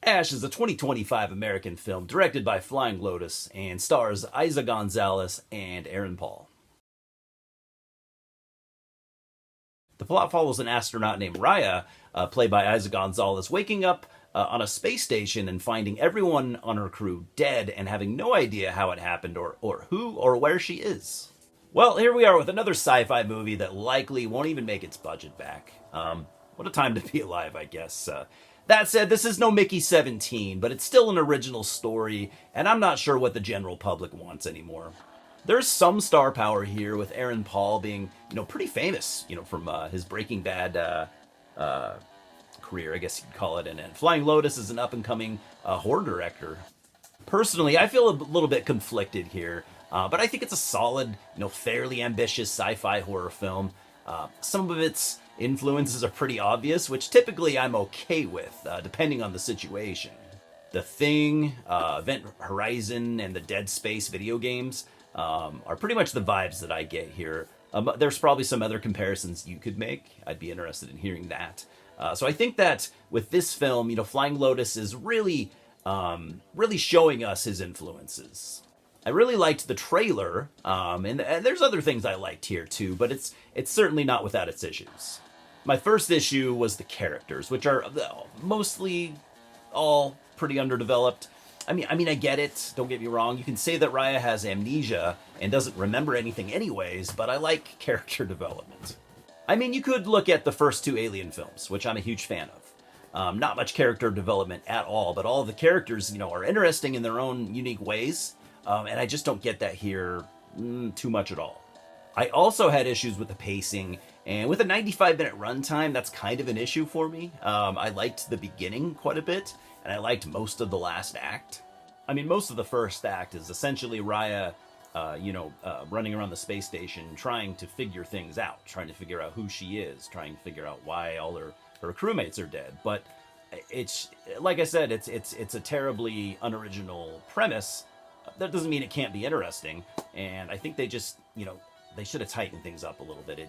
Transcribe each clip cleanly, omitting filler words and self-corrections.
Ash is a 2025 American film directed by Flying Lotus and stars Eiza Gonzalez and Aaron Paul. The plot follows an astronaut named Raya, played by Eiza Gonzalez, waking up on a space station and finding everyone on her crew dead and having no idea how it happened or who or where she is. Well, here we are with another sci-fi movie that likely won't even make its budget back. What a time to be alive, I guess. That said, this is no Mickey 17, but it's still an original story, and I'm not sure what the general public wants anymore. There's some star power here, with Aaron Paul being, pretty famous, from his Breaking Bad career, I guess you'd call it, and Flying Lotus is an up-and-coming horror director. Personally, I feel a little bit conflicted here, but I think it's a solid, fairly ambitious sci-fi horror film. Some of its influences are pretty obvious, which typically I'm okay with, depending on the situation. The Thing, Event Horizon, and the Dead Space video games are pretty much the vibes that I get here. But there's probably some other comparisons you could make. I'd be interested in hearing that. So I think that with this film, Flying Lotus is really showing us his influences. I really liked the trailer, and there's other things I liked here too, but it's certainly not without its issues. My first issue was the characters, which are mostly all pretty underdeveloped. I mean, I get it. Don't get me wrong. You can say that Raya has amnesia and doesn't remember anything anyways, but I like character development. I mean, you could look at the first two Alien films, which I'm a huge fan of. Not much character development at all, but all of the characters, are interesting in their own unique ways, and I just don't get that here too much at all. I also had issues with the pacing, and with a 95-minute runtime, that's kind of an issue for me. I liked the beginning quite a bit, and I liked most of the last act. I mean, most of the first act is essentially Raya, running around the space station, trying to figure things out, trying to figure out who she is, trying to figure out why all her crewmates are dead. But it's, like I said, it's a terribly unoriginal premise. That doesn't mean it can't be interesting, and I think they just, they should have tightened things up a little bit.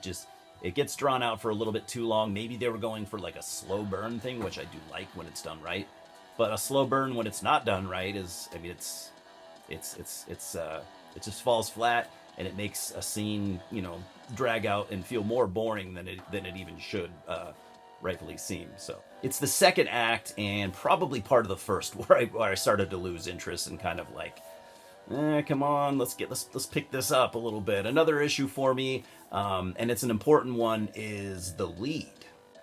It gets drawn out for a little bit too long. Maybe they were going for like a slow burn thing, which I do like when it's done right. But a slow burn when it's not done right is, it just falls flat, and it makes a scene, drag out and feel more boring than it even should rightfully seem. So it's the second act and probably part of the first where I started to lose interest and kind of like, come on, let's pick this up a little bit. Another issue for me, and it's an important one, is the lead.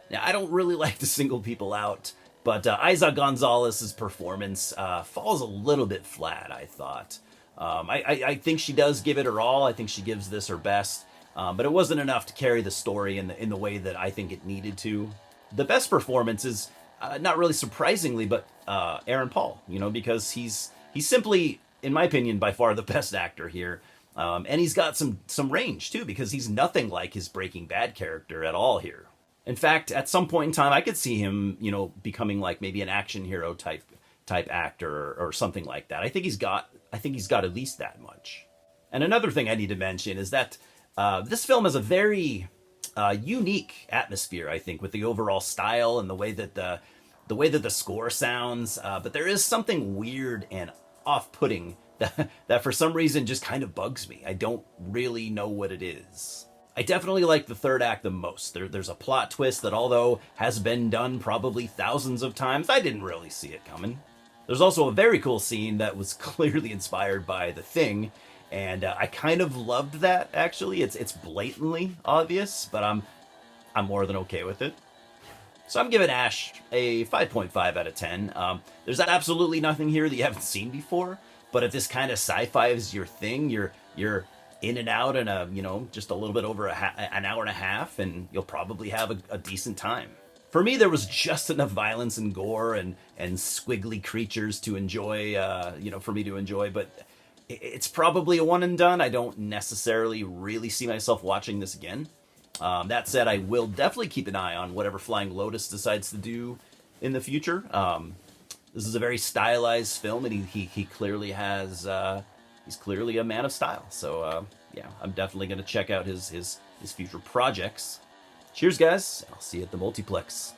Now, I don't really like to single people out, but Eiza Gonzalez's performance falls a little bit flat, I thought. I think she does give it her all. I think she gives this her best, but it wasn't enough to carry the story in the way that I think it needed to. The best performance is, not really surprisingly, but Aaron Paul, because he's simply, in my opinion, by far the best actor here. And he's got some range, too, because he's nothing like his Breaking Bad character at all here. In fact, at some point in time, I could see him, becoming like maybe an action hero type actor or something like that. I think he's got at least that much. And another thing I need to mention is that this film has a very unique atmosphere, I think, with the overall style and the way that the score sounds. But there is something weird and off-putting that for some reason just kind of bugs me. I don't really know what it is. I definitely like the third act the most. There's a plot twist that, although has been done probably thousands of times, I didn't really see it coming. There's also a very cool scene that was clearly inspired by The Thing, and I kind of loved that, actually. It's blatantly obvious, but I'm more than okay with it. So I'm giving Ash a 5.5 out of 10. There's absolutely nothing here that you haven't seen before, but if this kind of sci-fi is your thing, you're in and out in just a little bit over an hour and a half, and you'll probably have a decent time. For me, there was just enough violence and gore and squiggly creatures to enjoy, for me to enjoy, but it's probably a one and done. I don't necessarily really see myself watching this again. That said, I will definitely keep an eye on whatever Flying Lotus decides to do in the future. This is a very stylized film, and he clearly has, he's clearly a man of style. So, yeah, I'm definitely going to check out his future projects. Cheers, guys. I'll see you at the multiplex.